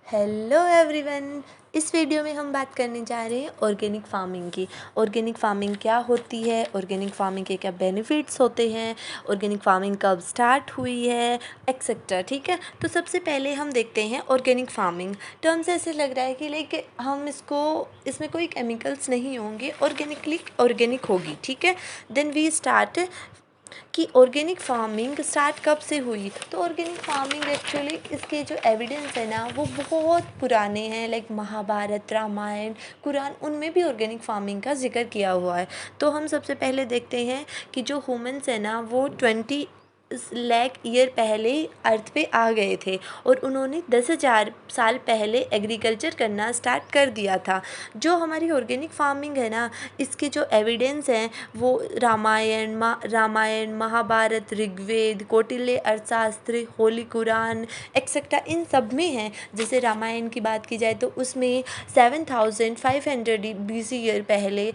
Hello everyone. इस video में हम बात करने जा रहे हैं ऑर्गेनिक फार्मिंग की। ऑर्गेनिक फार्मिंग क्या होती है, ऑर्गेनिक फार्मिंग के क्या बेनिफिट्स होते हैं, ऑर्गेनिक फार्मिंग कब स्टार्ट हुई है, एक्सेट्रा। ठीक है, तो सबसे पहले हम देखते हैं ऑर्गेनिक फार्मिंग। टर्म से ऐसे लग रहा है कि लाइक हम इसमें कोई केमिकल्स नहीं होंगे, ऑर्गेनिक होगी। ठीक है, देन वी स्टार्ट कि ऑर्गेनिक फार्मिंग स्टार्ट कब से हुई। तो ऑर्गेनिक फार्मिंग एक्चुअली इसके जो एविडेंस है ना वो बहुत पुराने हैं, लाइक महाभारत, रामायण, कुरान, उनमें भी ऑर्गेनिक फार्मिंग का जिक्र किया हुआ है। तो हम सबसे पहले देखते हैं कि जो ह्यूमंस है ना वो 20 लाख ईयर पहले अर्थ पे आ गए थे और उन्होंने 10,000 साल पहले एग्रीकल्चर करना स्टार्ट कर दिया था। जो हमारी ऑर्गेनिक फार्मिंग है ना, इसके जो एविडेंस हैं वो रामायण, महाभारत, ऋग्वेद, कौटिल्य अर्थशास्त्र, होली कुरान एक्सेट्रा इन सब में हैं। जैसे रामायण की बात की जाए तो उसमें 7,500 BC ईयर पहले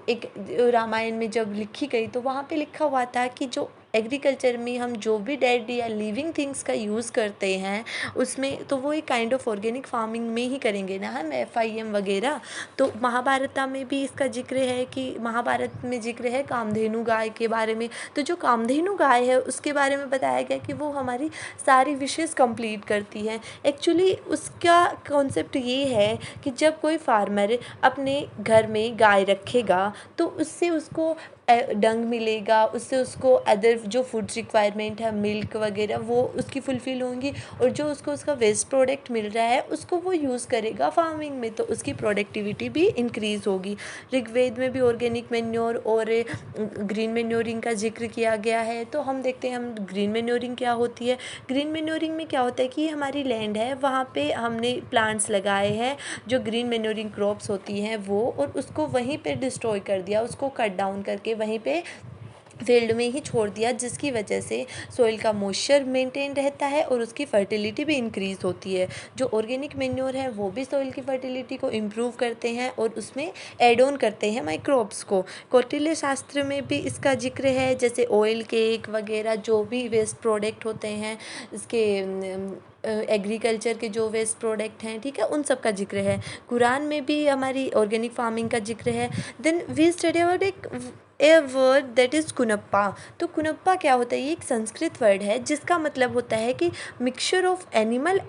एक रामायण में जब लिखी गई तो वहाँ पे लिखा हुआ था कि जो एग्रीकल्चर में हम जो भी डेड या लिविंग थिंग्स का यूज़ करते हैं उसमें तो वो एक काइंड ऑफ ऑर्गेनिक फार्मिंग में ही करेंगे ना हम, FIM वगैरह। तो महाभारत में भी इसका जिक्र है कि महाभारत में जिक्र है कामधेनु गाय के बारे में। तो जो कामधेनु गाय है उसके बारे में बताया गया कि वो हमारी सारी विशेज़ कंप्लीट करती है। एक्चुअली उसका कॉन्सेप्ट ये है कि जब कोई फार्मर अपने घर में गाय रखेगा तो उससे उसको डंग मिलेगा, उससे उसको अदर जो फूड रिक्वायरमेंट है, मिल्क वगैरह, वो उसकी फुलफ़िल होंगी और जो उसको उसका वेस्ट प्रोडक्ट मिल रहा है उसको वो यूज़ करेगा फार्मिंग में, तो उसकी प्रोडक्टिविटी भी इंक्रीज़ होगी। ऋग्वेद में भी ऑर्गेनिक मैन्योर और ग्रीन मैन्योरिंग का जिक्र किया गया है। तो हम देखते हैं हम ग्रीन मैन्योरिंग क्या होती है। ग्रीन मैन्योरिंग में क्या होता है कि हमारी लैंड है वहाँ पे हमने प्लांट्स लगाए हैं जो ग्रीन मैन्योरिंग क्रॉप्स होती हैं वो, और उसको वहीं पे डिस्ट्रॉय कर दिया, उसको कट डाउन करके वहीं पे फील्ड में ही छोड़ दिया, जिसकी वजह से सॉइल का मॉइस्चर मेंटेन रहता है और उसकी फर्टिलिटी भी इंक्रीज़ होती है। जो ऑर्गेनिक मैन्योर है वो भी सॉइल की फर्टिलिटी को इम्प्रूव करते हैं और उसमें एड ऑन करते हैं माइक्रोब्स को। कौटिल्य शास्त्र में भी इसका जिक्र है, जैसे ऑयल केक वगैरह जो भी वेस्ट प्रोडक्ट होते हैं इसके एग्रीकल्चर के जो वेस्ट प्रोडक्ट हैं, ठीक है, उन सब का जिक्र है। कुरान में भी हमारी ऑर्गेनिक फार्मिंग का जिक्र है। Then we study about a word that is Kunapa. तो कुनप्पा क्या होता है, ये एक संस्कृत वर्ड है जिसका मतलब होता है कि मिक्सचर ऑफ एनिमल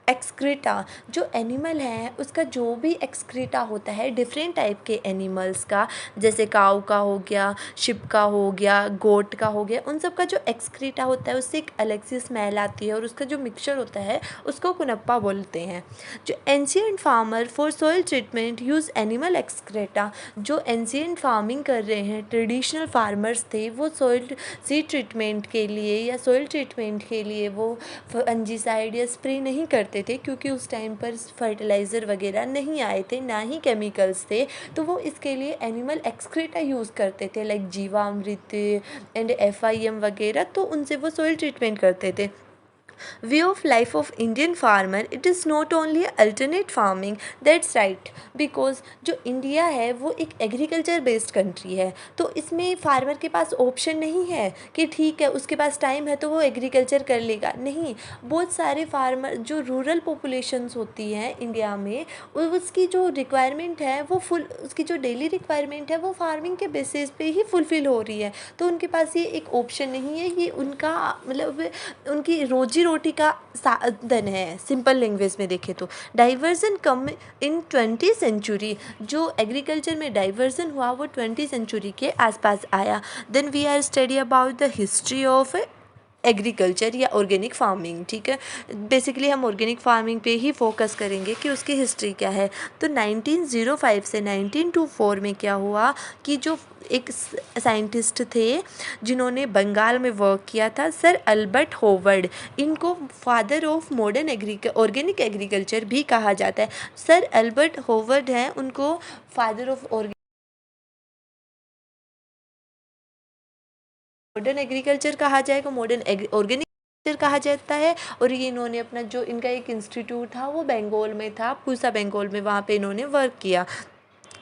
एक्सक्रीटा। जो एनिमल है उसका जो भी एक्सक्रीटा होता है डिफरेंट टाइप के एनिमल्स का, जैसे काऊ का हो गया, शिप का हो गया, गोट का हो गया, उन सब का जो एक्सक्रीटा होता है उससे एक अलग सी स्मेल आती है और उसका जो मिक्सचर होता है उसको कुनप्पा बोलते हैं। जो ancient farmer for soil treatment use animal excreta. जो एंशियंट फार्मिंग कर रहे हैं ट्रेडिशनल फार्मर्स थे वो सॉइल सीड ट्रीटमेंट के लिए या सॉइल ट्रीटमेंट के लिए वो फंजीसाइड या स्प्रे नहीं करते थे, क्योंकि उस टाइम पर फर्टिलाइज़र वगैरह नहीं आए थे, ना ही केमिकल्स थे। तो वो इसके लिए एनिमल एक्सक्रीटा यूज़ करते थे, लाइक जीवामृत एंड FIM वगैरह, तो उनसे वो सॉइल ट्रीटमेंट करते थे। Way of life of Indian farmer, it is not only alternate farming, that's right, because जो इंडिया है वो एक एग्रीकल्चर बेस्ड कंट्री है। तो इसमें फार्मर के पास ऑप्शन नहीं है कि ठीक है उसके पास टाइम है तो वो एग्रीकल्चर कर लेगा, नहीं। बहुत सारे फार्मर जो रूरल पॉपुलेशंस होती हैं इंडिया में, उसकी जो रिक्वायरमेंट है वो उसकी जो डेली रिक्वायरमेंट है वो फार्मिंग के बेसिस पे ही फुलफ़िल हो रही है। तो उनके पास ये एक ऑप्शन नहीं है, ये उनका मतलब उनकी रोजी रोटी का साधन है। सिंपल लैंग्वेज में देखें तो diversion come in 20th century. जो एग्रीकल्चर में डाइवर्जन हुआ वो 20th सेंचुरी के आसपास आया। Then we are study about the history of agriculture या ऑर्गेनिक फार्मिंग। ठीक है, बेसिकली हम ऑर्गेनिक फार्मिंग पे ही फोकस करेंगे कि उसकी हिस्ट्री क्या है। तो 1905 से 1924 में क्या हुआ कि जो एक साइंटिस्ट थे जिन्होंने बंगाल में वर्क किया था, सर अल्बर्ट होवर्ड, इनको father of modern organic agriculture भी कहा जाता है। सर अल्बर्ट होवर्ड हैं, उनको फादर ऑफ मॉडर्न एग्रीकल्चर कहा जाएगा, मॉडर्न ऑर्गेनिक कहा जाता है। और ये इन्होंने अपना जो इनका एक इंस्टीट्यूट था वो बंगाल में था, पूसा बंगाल में, वहाँ पे इन्होंने वर्क किया।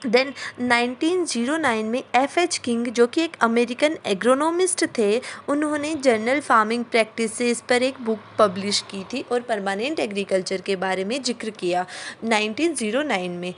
देन 1909 में F.H. किंग, जो कि एक अमेरिकन एग्रोनॉमिस्ट थे, उन्होंने जर्नल फार्मिंग प्रैक्टिसेस पर एक बुक पब्लिश की थी और परमानेंट एग्रीकल्चर के बारे में जिक्र किया 1909 में।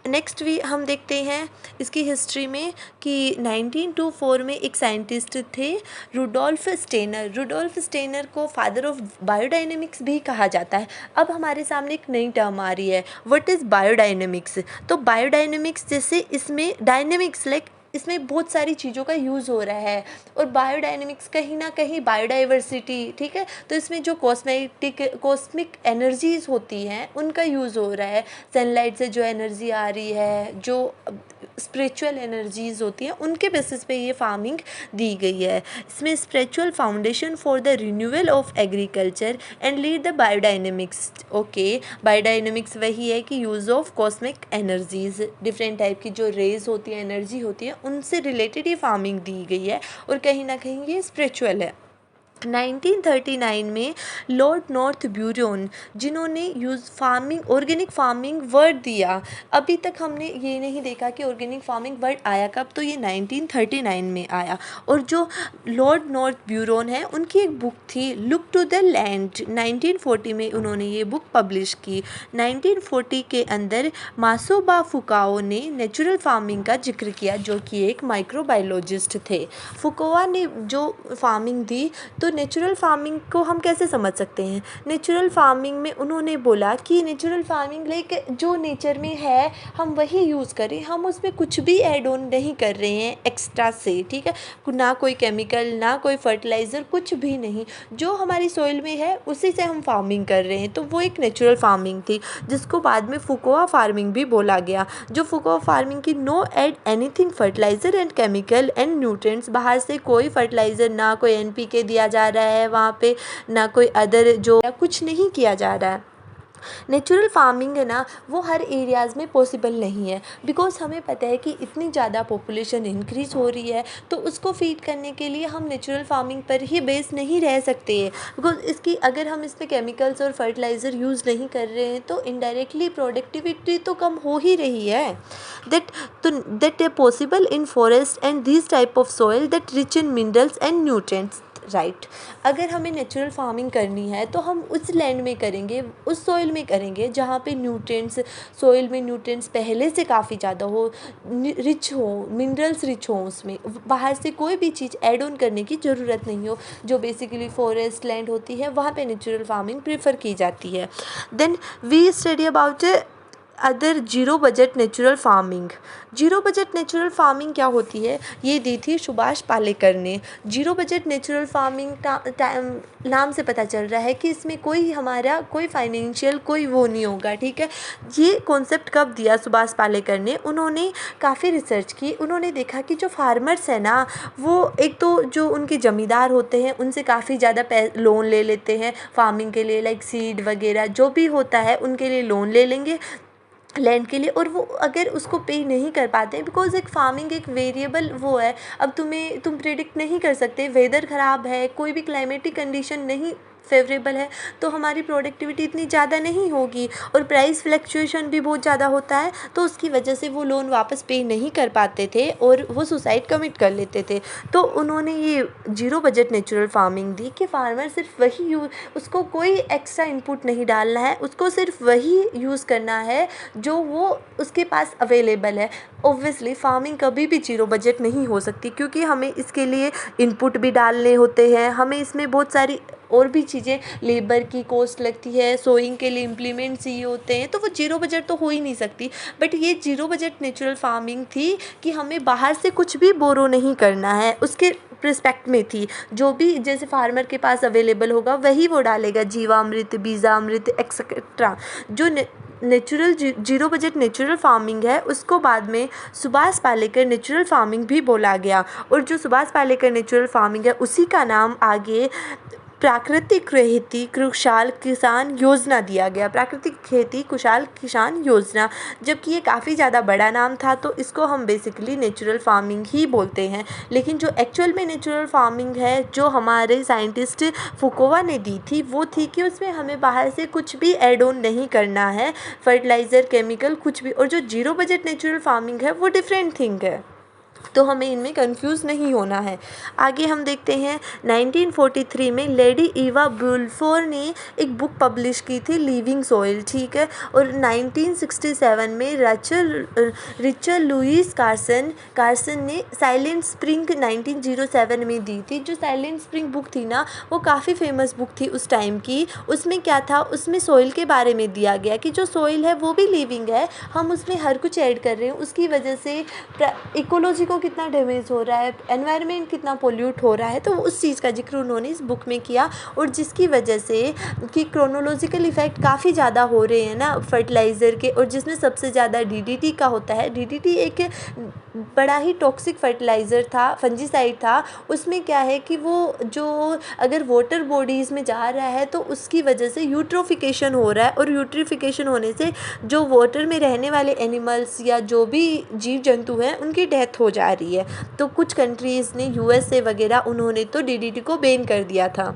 नेक्स्ट भी हम देखते हैं इसकी हिस्ट्री में कि 1924 में एक साइंटिस्ट थे रुडोल्फ स्टेनर। रुडोल्फ स्टेनर को फादर ऑफ बायोडायनेमिक्स भी कहा जाता है। अब हमारे सामने एक नई टर्म आ रही है, व्हाट इज़ बायोडायनेमिक्स। तो बायोडायनेमिक्स जैसे इसमें डायनेमिक्स लाइक इसमें बहुत सारी चीज़ों का यूज़ हो रहा है, और बायोडायनेमिक्स कहीं ना कहीं बायोडाइवर्सिटी, ठीक है, तो इसमें जो कॉस्मिक एनर्जीज होती हैं उनका यूज़ हो रहा है। सनलाइट से जो एनर्जी आ रही है, जो स्पिरिचुअल एनर्जीज होती हैं, उनके बेसिस पे ये फार्मिंग दी गई है। इसमें spiritual foundation for the renewal of agriculture and lead the biodynamics. Okay, biodynamics वही है कि use of cosmic energies, different type की जो रेज होती है, एनर्जी होती है, उनसे रिलेटेड ये फार्मिंग दी गई है, और कहीं ना कहीं ये स्पिरिचुअल है। 1939 में लॉर्ड नॉर्थ ब्यूरोन, जिन्होंने ऑर्गेनिक फार्मिंग वर्ड दिया। अभी तक हमने ये नहीं देखा कि ऑर्गेनिक फार्मिंग वर्ड आया कब, तो ये 1939 में आया। और जो लॉर्ड नॉर्थ ब्यूरोन है, उनकी एक बुक थी लुक टू द लैंड, 1940 में उन्होंने ये बुक पब्लिश की। 1940 के अंदर मासोबा फुकाओ ने नेचुरल फार्मिंग का जिक्र किया, जो कि एक माइक्रोबायोलॉजिस्ट थे। फुकोआ ने जो फार्मिंग दी, तो नेचुरल फार्मिंग को हम कैसे समझ सकते हैं। नेचुरल फार्मिंग में उन्होंने बोला कि नेचुरल फार्मिंग लाइक जो नेचर में है हम वही यूज़ करें, हम उसमें कुछ भी ऐड ऑन नहीं कर रहे हैं एक्स्ट्रा से, ठीक है, ना कोई केमिकल, ना कोई फर्टिलाइज़र, कुछ भी नहीं, जो हमारी सॉइल में है उसी से हम फार्मिंग कर रहे हैं। तो वो एक नेचुरल फार्मिंग थी, जिसको बाद में फुकोआ फार्मिंग भी बोला गया। जो फुकोआ फार्मिंग की no add anything fertilizer and chemical and nutrients, बाहर से कोई फर्टिलाइज़र, ना कोई NPK दिया जा रहा है वहाँ पे, ना कोई अदर जो कुछ नहीं किया जा रहा है। नेचुरल फार्मिंग है ना, वो हर एरियाज़ में पॉसिबल नहीं है, बिकॉज हमें पता है कि इतनी ज़्यादा पॉपुलेशन इंक्रीज़ हो रही है, तो उसको फीड करने के लिए हम नेचुरल फार्मिंग पर ही बेस नहीं रह सकते हैं। बिकॉज इसकी अगर हम इसमें केमिकल्स और फर्टिलाइज़र यूज़ नहीं कर रहे हैं, तो इनडायरेक्टली प्रोडक्टिविटी तो कम हो ही रही है। That possible in forest and this type of soil that rich in minerals and nutrients, right. अगर हमें नेचुरल फार्मिंग करनी है तो हम उस लैंड में करेंगे, उस सॉइल में करेंगे जहाँ पे सॉइल में न्यूट्रिएंट्स पहले से काफ़ी ज़्यादा हो, रिच हो, मिनरल्स रिच हो, उसमें बाहर से कोई भी चीज़ ऐड ऑन करने की ज़रूरत नहीं हो। जो बेसिकली फॉरेस्ट लैंड होती है, वहाँ पे नेचुरल फार्मिंग प्रेफर की जाती है। Then we study about other zero budget natural farming. Zero budget natural farming क्या होती है, ये दी थी सुभाष पालेकर ने। जीरो बजट नेचुरल फार्मिंग नाम से पता चल रहा है कि इसमें हमारा कोई फाइनेंशियल कोई वो नहीं होगा, ठीक है। ये कॉन्सेप्ट कब दिया सुभाष पालेकर ने, उन्होंने काफ़ी रिसर्च की, उन्होंने देखा कि जो फार्मर्स है ना, वो एक तो जो उनके ज़मींदार होते हैं उनसे काफ़ी ज़्यादा लोन ले लेते हैं फार्मिंग के लिए, लाइक सीड वगैरह जो भी होता है उनके लिए लोन ले लेंगे लैंड के लिए, और वो अगर उसको पे नहीं कर पाते हैं, बिकॉज एक फार्मिंग एक वेरिएबल वो है, अब तुम प्रेडिक्ट नहीं कर सकते, वेदर ख़राब है, कोई भी क्लाइमेटिक कंडीशन नहीं फेवरेबल है, तो हमारी प्रोडक्टिविटी इतनी ज़्यादा नहीं होगी, और प्राइस फ्लक्चुएशन भी बहुत ज़्यादा होता है, तो उसकी वजह से वो लोन वापस पे नहीं कर पाते थे और वो सुसाइड कमिट कर लेते थे। तो उन्होंने ये जीरो बजट नेचुरल फार्मिंग दी कि फार्मर सिर्फ वही उसको कोई एक्स्ट्रा इनपुट नहीं डालना है, उसको सिर्फ वही यूज़ करना है जो वो उसके पास अवेलेबल है। ऑब्वियसली फार्मिंग कभी भी जीरो बजट नहीं हो सकती, क्योंकि हमें इसके लिए इनपुट भी डालने होते हैं, हमें इसमें बहुत सारी और भी चीज़ें, लेबर की कॉस्ट लगती है, सोइंग के लिए इम्प्लीमेंट चाहिए होते हैं, तो वो जीरो बजट तो हो ही नहीं सकती। बट ये जीरो बजट नेचुरल फार्मिंग थी कि हमें बाहर से कुछ भी बोरो नहीं करना है, उसके रिस्पेक्ट में थी। जो भी जैसे फार्मर के पास अवेलेबल होगा वही वो डालेगा, जीवामृत, बीजामृत एक्सेट्रा। जो natural zero budget natural farming है, उसको बाद में सुभाष पालेकर नेचुरल फार्मिंग भी बोला गया, और जो सुभाष पालेकर नेचुरल फार्मिंग है उसी का नाम आगे प्राकृतिक खेती खुशहाल किसान योजना दिया गया, प्राकृतिक खेती खुशहाल किसान योजना। जबकि ये काफ़ी ज़्यादा बड़ा नाम था, तो इसको हम बेसिकली नेचुरल फार्मिंग ही बोलते हैं। लेकिन जो एक्चुअल में नेचुरल फार्मिंग है, जो हमारे साइंटिस्ट फुकुवा ने दी थी, वो थी कि उसमें हमें बाहर से कुछ भी ऐड ऑन नहीं करना है, फर्टिलाइज़र, केमिकल, कुछ भी। और जो जीरो बजट नेचुरल फार्मिंग है वो डिफरेंट थिंग है, तो हमें इनमें कंफ्यूज नहीं होना है। आगे हम देखते हैं 1943 में लेडी ईवा बुल्फोर ने एक बुक पब्लिश की थी, लिविंग सॉइल, ठीक है। और 1967 में रिचर्ड लुईस कार्सन ने साइलेंट स्प्रिंग 1907 में दी थी। जो साइलेंट स्प्रिंग बुक थी ना, वो काफ़ी फेमस बुक थी उस टाइम की। उसमें क्या था, उसमें सॉइल के बारे में दिया गया कि जो सॉइल है वो भी लिविंग है, हम उसमें हर कुछ ऐड कर रहे हैं, उसकी वजह से इकोलॉजी को कितना डैमेज हो रहा है, एनवायरनमेंट कितना पोल्यूट हो रहा है। तो उस चीज़ का जिक्र उन्होंने इस बुक में किया, और जिसकी वजह से कि क्रोनोलॉजिकल इफ़ेक्ट काफ़ी ज़्यादा हो रहे हैं ना फर्टिलाइज़र के। और जिसमें सबसे ज़्यादा डीडीटी का होता है। डीडीटी एक बड़ा ही टॉक्सिक फर्टिलाइज़र था, फंजीसाइड था। उसमें क्या है कि वो जो अगर वाटर बॉडीज़ में जा रहा है, तो उसकी वजह से यूट्रोफिकेशन हो रहा है, और यूट्रोफिकेशन होने से जो वाटर में रहने वाले एनिमल्स या जो भी जीव जंतु हैं, उनकी डेथ हो जा रही है। तो कुछ कंट्रीज़ ने, यूएसए वगैरह, उन्होंने तो डीडीटी को बैन कर दिया था।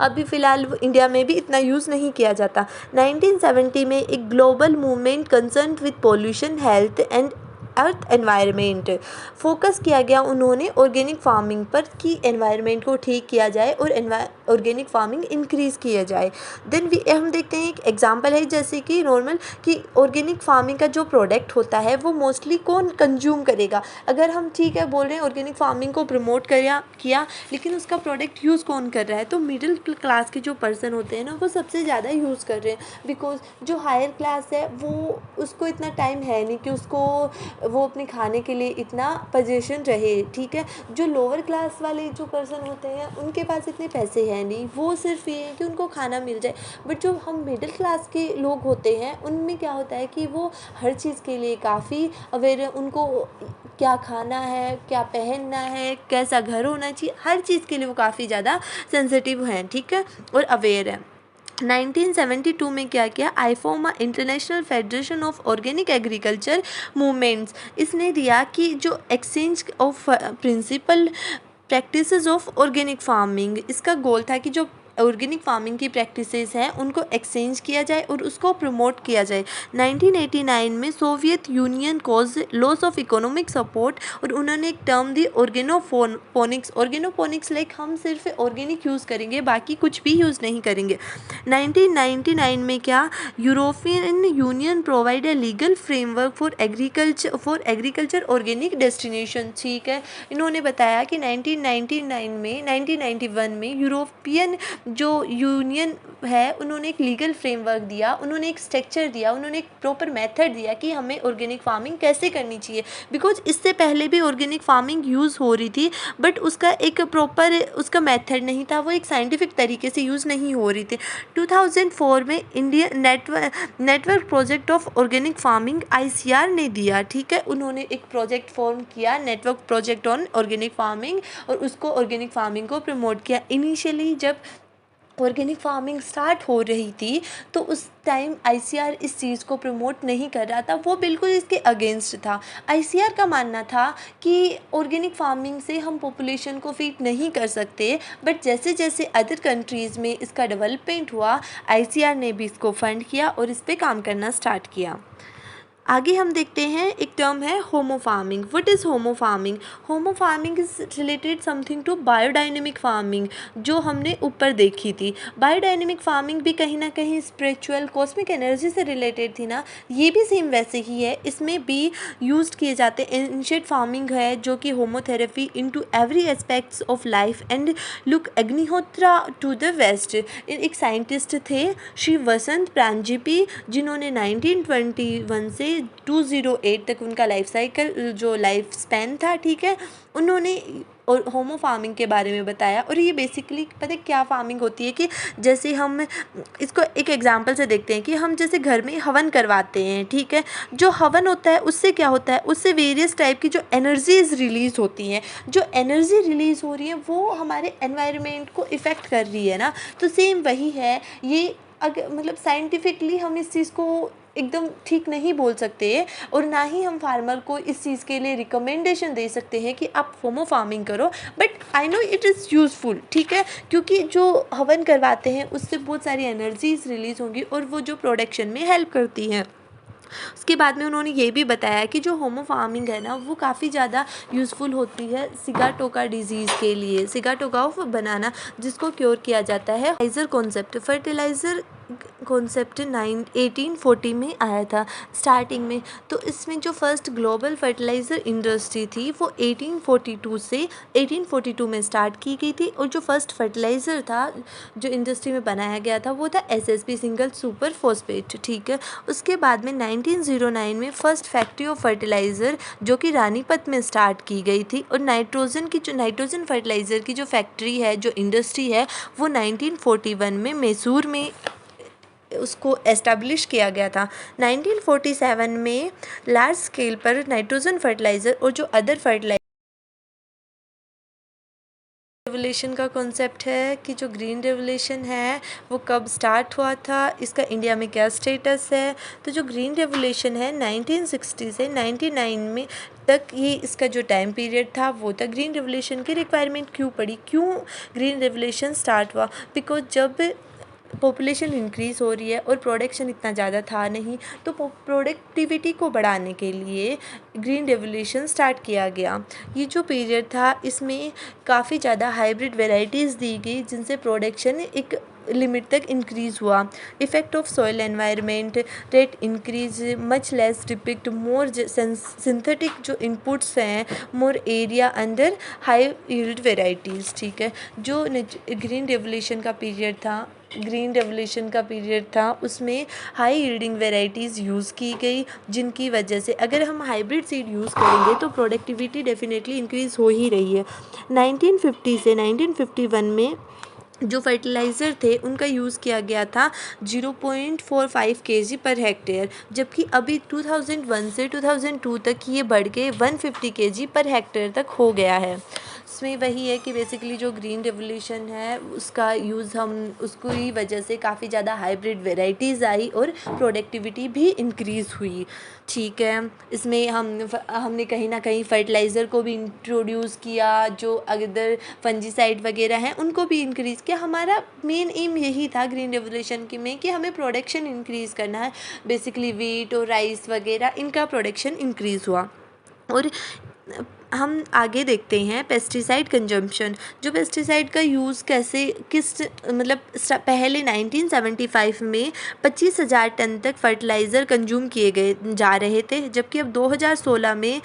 अभी फ़िलहाल इंडिया में भी इतना यूज़ नहीं किया जाता। 1970 में एक global movement concern with pollution, health and earth environment focus किया गया उन्होंने ऑर्गेनिक फार्मिंग पर, कि एनवायरनमेंट को ठीक किया जाए और ऑर्गेनिक फार्मिंग इंक्रीज़ किया जाए। देन हम देखते हैं एक एग्जांपल है, जैसे कि नॉर्मल कि ऑर्गेनिक फार्मिंग का जो प्रोडक्ट होता है वो मोस्टली कौन कंज्यूम करेगा। अगर हम ठीक है बोल रहे हैं ऑर्गेनिक फार्मिंग को प्रमोट किया, लेकिन उसका प्रोडक्ट यूज़ कौन कर रहा है, तो मिडिल क्लास के जो पर्सन होते हैं ना, वो सबसे ज़्यादा यूज़ कर रहे हैं। बिकॉज जो हायर क्लास है, वो उसको इतना टाइम है नहीं कि उसको वो अपने खाने के लिए इतना पोजीशन रहे, ठीक है। जो लोअर क्लास वाले जो पर्सन होते हैं, उनके पास इतने पैसे हैं नहीं, वो सिर्फ ये है कि उनको खाना मिल जाए। बट जो हम मिडिल क्लास के लोग होते हैं, उनमें क्या होता है कि वो हर चीज़ के लिए काफ़ी अवेयर है। उनको क्या खाना है, क्या पहनना है, कैसा घर होना चाहिए, हर चीज़ के लिए वो काफ़ी ज़्यादा सेंसिटिव हैं, ठीक है, और अवेयर है। 1972 में क्या किया, IFOAM international federation of organic agriculture movements, इसने दिया कि जो exchange of principle practices of organic farming, इसका गोल था कि जो ऑर्गेनिक फार्मिंग की प्रैक्टिसेस हैं उनको एक्सचेंज किया जाए और उसको प्रमोट किया जाए। 1989 में Soviet union cause loss of economic support, और उन्होंने एक टर्म दी ऑर्गेनोफोनिक्स। ऑर्गेनोफोनिक्स लाइक हम सिर्फ ऑर्गेनिक यूज़ करेंगे, बाकी कुछ भी यूज़ नहीं करेंगे। 1999 में क्या, European union provide a legal framework for agriculture organic destination, ठीक है। इन्होंने बताया कि 1991 में यूरोपियन जो यूनियन है, उन्होंने एक लीगल फ्रेमवर्क दिया, उन्होंने एक स्ट्रक्चर दिया, उन्होंने एक प्रॉपर मेथड दिया कि हमें ऑर्गेनिक फार्मिंग कैसे करनी चाहिए। बिकॉज इससे पहले भी ऑर्गेनिक फार्मिंग यूज़ हो रही थी, बट उसका एक प्रॉपर उसका मेथड नहीं था, वो एक साइंटिफिक तरीके से यूज़ नहीं हो रही थी। 2004 में India network project of organic farming ICR ने दिया, ठीक है। उन्होंने एक प्रोजेक्ट फॉर्म किया, network project on organic farming, और उसको ऑर्गेनिक फार्मिंग को प्रमोट किया। इनिशियली जब ऑर्गेनिक फार्मिंग स्टार्ट हो रही थी, तो उस टाइम ICR इस चीज़ को प्रमोट नहीं कर रहा था, वो बिल्कुल इसके अगेंस्ट था। ICR का मानना था कि ऑर्गेनिक फार्मिंग से हम पॉपुलेशन को फीड नहीं कर सकते, बट जैसे जैसे अदर कंट्रीज़ में इसका डेवलपमेंट हुआ, ICR ने भी इसको फंड किया और इस पर काम करना स्टार्ट किया। आगे हम देखते हैं एक टर्म है homa farming. What is homa farming? Homa farming is related something to biodynamic farming, जो हमने ऊपर देखी थी। बायोडायनेमिक फार्मिंग भी कहीं ना कहीं स्पिरिचुअल कॉस्मिक एनर्जी से रिलेटेड थी ना, ये भी सेम वैसे ही है। इसमें भी यूज किए जाते एंशिएंट फार्मिंग है, जो कि homa therapy into every aspects of life and look Agnihotra to the west. एक साइंटिस्ट थे श्री वसंत प्रांजीपी, जिन्होंने 1921 से 208 तक उनका लाइफ साइकिल जो लाइफ स्पैन था, ठीक है, उन्होंने और होमो फार्मिंग के बारे में बताया। और ये बेसिकली पता है क्या फार्मिंग होती है कि जैसे हम इसको एक एग्जांपल से देखते हैं कि हम जैसे घर में हवन करवाते हैं, ठीक है। जो हवन होता है उससे क्या होता है, उससे वेरियस टाइप की जो एनर्जीज रिलीज़ होती हैं, जो एनर्जी रिलीज़ हो रही है वो हमारे एनवायरनमेंट को इफ़ेक्ट कर रही है ना। तो सेम वही है ये, अगर मतलब साइंटिफिकली हम इस चीज़ को एकदम ठीक नहीं बोल सकते और ना ही हम फार्मर को इस चीज़ के लिए रिकमेंडेशन दे सकते हैं कि आप होमो फार्मिंग करो। But I know it is useful, ठीक है, क्योंकि जो हवन करवाते हैं उससे बहुत सारी एनर्जीज रिलीज़ होंगी और वो जो प्रोडक्शन में हेल्प करती हैं। उसके बाद में उन्होंने ये भी बताया कि जो होमो फार्मिंग है ना वो काफ़ी ज़्यादा यूज़फुल होती है सिगाटोका डिजीज़ के लिए। सिगाटोका ऑफ बनाना जिसको क्योर किया जाता है। फर्टिलाइज़र कॉन्सेप्ट 1840 में आया था स्टार्टिंग में। तो इसमें जो फर्स्ट ग्लोबल फर्टिलाइज़र इंडस्ट्री थी वो 1842 में स्टार्ट की गई थी। और जो फर्स्ट फर्टिलाइज़र था जो इंडस्ट्री में बनाया गया था वो था SSP सिंगल सुपर फॉस्फेट, ठीक है। उसके बाद में 1909 में फर्स्ट फैक्ट्री ऑफ फर्टिलाइज़र जो कि रानीपत में स्टार्ट की गई थी। और नाइट्रोजन फर्टिलाइज़र की जो फैक्ट्री है, जो इंडस्ट्री है, वो 1941 में मैसूर में उसको एस्टेब्लिश किया गया था। 1947 में लार्ज स्केल पर नाइट्रोजन फर्टिलाइज़र और जो अदर फर्टिलाइज़र रेवोल्यूशन का कॉन्सेप्ट है कि जो ग्रीन रेवोल्यूशन है वो कब स्टार्ट हुआ था, इसका इंडिया में क्या स्टेटस है। तो जो ग्रीन रेवोल्यूशन है 1960 से 1999 में तक ये इसका जो टाइम पीरियड था वो था। ग्रीन रेवोल्यूशन की रिक्वायरमेंट क्यों पड़ी, क्यों ग्रीन रेवोल्यूशन स्टार्ट हुआ, बिकॉज जब पॉपुलेशन इंक्रीज़ हो रही है और प्रोडक्शन इतना ज़्यादा था नहीं, तो प्रोडक्टिविटी को बढ़ाने के लिए ग्रीन रेवोल्यूशन स्टार्ट किया गया। ये जो पीरियड था इसमें काफ़ी ज़्यादा हाइब्रिड वैरायटीज़ दी गई जिनसे प्रोडक्शन एक लिमिट तक इंक्रीज़ हुआ। Effect of soil environment rate increase much less depict more synthetic जो इनपुट्स हैं more area under high yield varieties, ठीक है। जो ग्रीन रेवोल्यूशन का पीरियड था उसमें हाई यील्डिंग वेराइटीज़ यूज़ की गई, जिनकी वजह से अगर हम हाइब्रिड सीड यूज़ करेंगे तो प्रोडक्टिविटी डेफिनेटली इंक्रीज़ हो ही रही है। 1950 से 1951 में जो फर्टिलाइज़र थे उनका यूज़ किया गया था 0.45 kg पर हेक्टेयर, जबकि अभी 2001 से 2002 तक ये बढ़ के 150 kg पर हेक्टेयर तक हो गया है। इसमें वही है कि बेसिकली जो ग्रीन रेवोल्यूशन है उसका यूज़ हम उसको ही वजह से काफ़ी ज़्यादा हाइब्रिड वेराइटीज़ आई और प्रोडक्टिविटी भी इंक्रीज़ हुई, ठीक है। इसमें हमने कहीं ना कहीं फर्टिलाइज़र को भी इंट्रोड्यूस किया, जो अदर फंजीसाइड वगैरह हैं उनको भी इंक्रीज़ किया। हमारा मेन एम यही था ग्रीन रेवोल्यूशन की में कि हमें प्रोडक्शन इंक्रीज़ करना है। बेसिकली वीट और राइस वगैरह इनका प्रोडक्शन इंक्रीज़ हुआ। और हम आगे देखते हैं पेस्टिसाइड कंजम्पशन। जो पेस्टिसाइड का यूज़ मतलब पहले 1975 में 25,000 टन तक फर्टिलाइज़र कंज्यूम किए गए जा रहे थे, जबकि अब 2016 में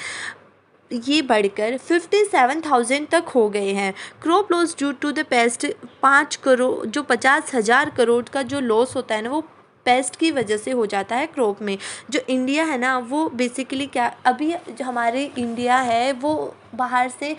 ये बढ़कर 57,000 तक हो गए हैं। Crop loss due to the pest 5 crore, जो 50,000 करोड़ का जो लॉस होता है ना वो पेस्ट की वजह से हो जाता है क्रॉप में। जो इंडिया है ना वो बेसिकली क्या, अभी जो हमारे इंडिया है वो बाहर से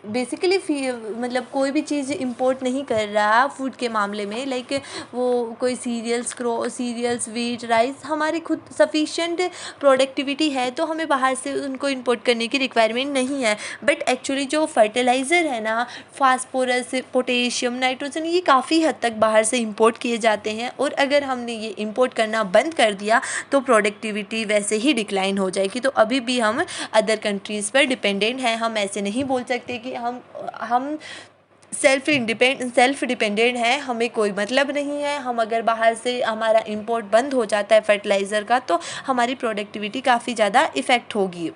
बेसिकली मतलब कोई भी चीज़ इंपोर्ट नहीं कर रहा फूड के मामले में। लाइक वो कोई सीरियल्स वीट राइस हमारी खुद सफिशिएंट प्रोडक्टिविटी है तो हमें बाहर से उनको इंपोर्ट करने की रिक्वायरमेंट नहीं है। बट एक्चुअली जो फर्टिलाइज़र है ना, फास्फोरस, पोटेशियम, नाइट्रोजन, ये काफ़ी हद तक बाहर से इंपोर्ट किए जाते हैं और अगर हमने ये इंपोर्ट करना बंद कर दिया तो प्रोडक्टिविटी वैसे ही डिक्लाइन हो जाएगी। तो अभी भी हम अदर कंट्रीज़ पर डिपेंडेंट हैं। हम ऐसे नहीं बोल सकते कि हम सेल्फ डिपेंडेंट हैं, हमें कोई मतलब नहीं है। हम अगर बाहर से हमारा इंपोर्ट बंद हो जाता है फर्टिलाइज़र का तो हमारी प्रोडक्टिविटी काफ़ी ज़्यादा इफ़ेक्ट होगी।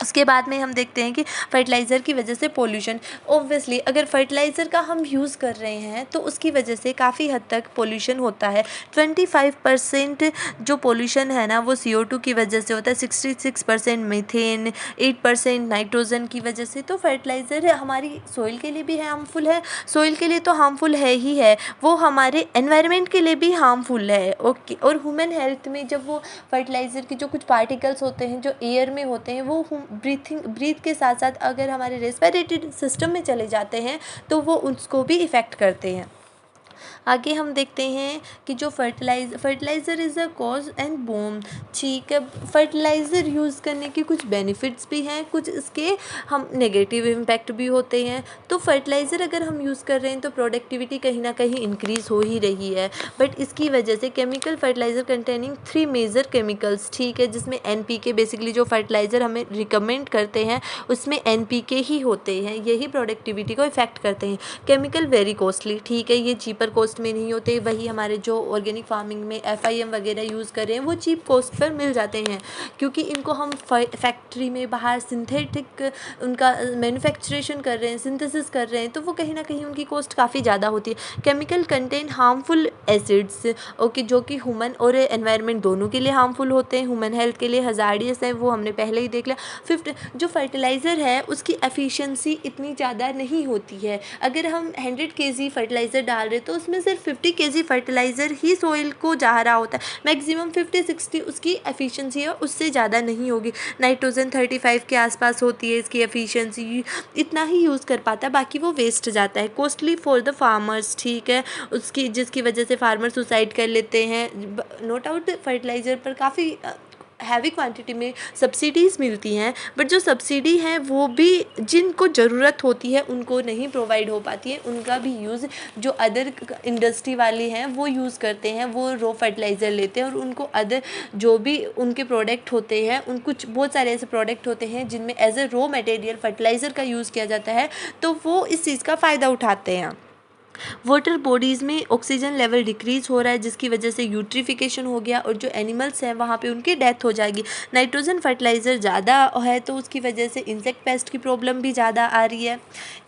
उसके बाद में हम देखते हैं कि फर्टिलाइज़र की वजह से पोल्यूशन, ऑब्वियसली अगर फर्टिलाइज़र का हम यूज़ कर रहे हैं तो उसकी वजह से काफ़ी हद तक पोल्यूशन होता है। 25% जो पोल्यूशन है ना वो CO2 की वजह से होता है, 66% मीथेन, 8% नाइट्रोजन की वजह से। तो फर्टिलाइज़र हमारी सॉइल के लिए भी हार्मफुल है, सॉइल के लिए तो हार्मफुल है ही है, वो हमारे एनवायरनमेंट के लिए भी हार्मफुल है, ओके। और ह्यूमन हेल्थ में जब वो फर्टिलाइज़र के जो कुछ पार्टिकल्स होते हैं जो एयर में होते हैं वो ब्रीथ के साथ साथ अगर हमारे रेस्पिरेटरी सिस्टम में चले जाते हैं तो वो उसको भी इफ़ेक्ट करते हैं। आगे हम देखते हैं कि जो fertiliser is a cause and boom. ठीक है, फर्टिलाइज़र यूज़ करने के कुछ बेनिफिट्स भी हैं, कुछ इसके हम नेगेटिव इम्पैक्ट भी होते हैं। तो फर्टिलाइज़र अगर हम यूज़ कर रहे हैं तो प्रोडक्टिविटी कहीं ना कहीं इंक्रीज़ हो ही रही है, बट इसकी वजह से chemical fertilizer containing 3 major chemicals, ठीक है, जिसमें NPK बेसिकली जो फर्टिलाइज़र हमें रिकमेंड करते हैं उसमें NPK ही होते हैं, यही प्रोडक्टिविटी को इफ़ेक्ट करते हैं। केमिकल वेरी कॉस्टली, ठीक है, ये चीपर कॉस्ट में नहीं होते, वही हमारे जो ऑर्गेनिक फार्मिंग में FIM वगैरह यूज़ कर रहे हैं वो चीप कॉस्ट पर मिल जाते हैं, क्योंकि इनको हम फैक्ट्री में बाहर सिंथेटिक उनका मैन्युफैक्चरेशन कर रहे हैं, सिंथेसिस कर रहे हैं, तो वो कहीं ना कहीं उनकी कॉस्ट काफ़ी ज़्यादा होती है। Chemical contain harmful acids, okay, जो कि ह्यूमन और एनवायरनमेंट दोनों के लिए हार्मफुल होते हैं, ह्यूमन हेल्थ के लिए हज़ार्डियस है, वो हमने पहले ही देख लिया। फिफ्थ, जो फर्टिलाइज़र है उसकी एफिशिएंसी इतनी ज़्यादा नहीं होती है। अगर हम 100 kg फर्टिलाइज़र डाल रहे तो उसमें सिर्फ 50 kg फर्टिलाइज़र ही सोइल को जा रहा होता है, मैक्सिमम 50-60 उसकी एफिशिएंसी है, उससे ज़्यादा नहीं होगी। नाइट्रोजन 35 के आसपास होती है इसकी एफिशिएंसी, इतना ही यूज़ कर पाता है, बाकी वो वेस्ट जाता है। कॉस्टली फॉर द फार्मर्स, ठीक है, उसकी जिसकी वजह से फार्मर सुसाइड कर लेते हैं। नो डाउट फर्टिलाइज़र पर काफ़ी हैवी क्वांटिटी में सब्सिडीज़ मिलती हैं, बट जो सब्सिडी है वो भी जिनको ज़रूरत होती है उनको नहीं प्रोवाइड हो पाती है। उनका भी यूज़ जो अदर इंडस्ट्री वाले हैं वो यूज़ करते हैं, वो रॉ फर्टिलाइज़र लेते हैं और उनको अदर जो भी उनके प्रोडक्ट होते हैं, उन कुछ बहुत सारे ऐसे प्रोडक्ट होते हैं जिनमें as a raw material fertilizer का यूज़ किया जाता है, तो वो इस चीज़ का फ़ायदा उठाते हैं। वाटर बॉडीज़ में ऑक्सीजन लेवल डिक्रीज़ हो रहा है, जिसकी वजह से यूट्रिफिकेशन हो गया और जो एनिमल्स हैं वहाँ पे उनकी डेथ हो जाएगी। नाइट्रोजन फर्टिलाइज़र ज़्यादा है तो उसकी वजह से इंसेक्ट पेस्ट की प्रॉब्लम भी ज़्यादा आ रही है।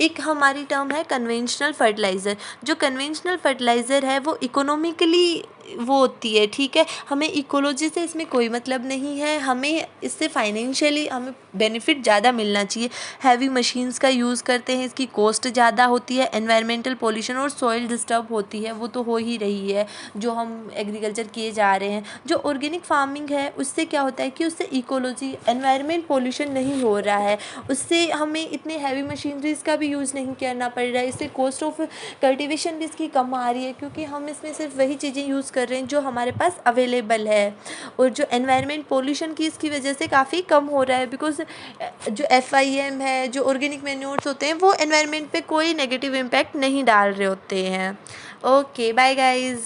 एक हमारी टर्म है कन्वेंशनल फर्टिलाइज़र। जो कन्वेंशनल फर्टिलाइज़र है वो इकोनॉमिकली वो होती है, ठीक है, हमें इकोलॉजी से इसमें कोई मतलब नहीं है, हमें इससे फाइनेंशियली हमें बेनिफिट ज़्यादा मिलना चाहिए। हैवी मशीन्स का यूज़ करते हैं, इसकी कॉस्ट ज़्यादा होती है, एनवायरमेंटल पॉल्यूशन और सॉइल डिस्टर्ब होती है, वो तो हो ही रही है जो हम एग्रीकल्चर किए जा रहे हैं। जो ऑर्गेनिक फार्मिंग है उससे क्या होता है कि उससे इकोलॉजी एनवायरमेंट पॉल्यूशन नहीं हो रहा है, उससे हमें इतने हैवी मशीनरीज़ का भी यूज़ नहीं करना पड़ रहा है, इससे कॉस्ट ऑफ कल्टिवेशन भी इसकी कम आ रही है, क्योंकि हम इसमें सिर्फ वही चीज़ें यूज़ कर रहे हैं जो हमारे पास अवेलेबल है। और जो एनवायरमेंट पॉल्यूशन की इसकी वजह से काफ़ी कम हो रहा है, बिकॉज जो FIM है, जो ऑर्गेनिक मैन्योर्स होते हैं वो एनवायरमेंट पे कोई नेगेटिव इम्पैक्ट नहीं डाल रहे होते हैं। Okay, bye guys.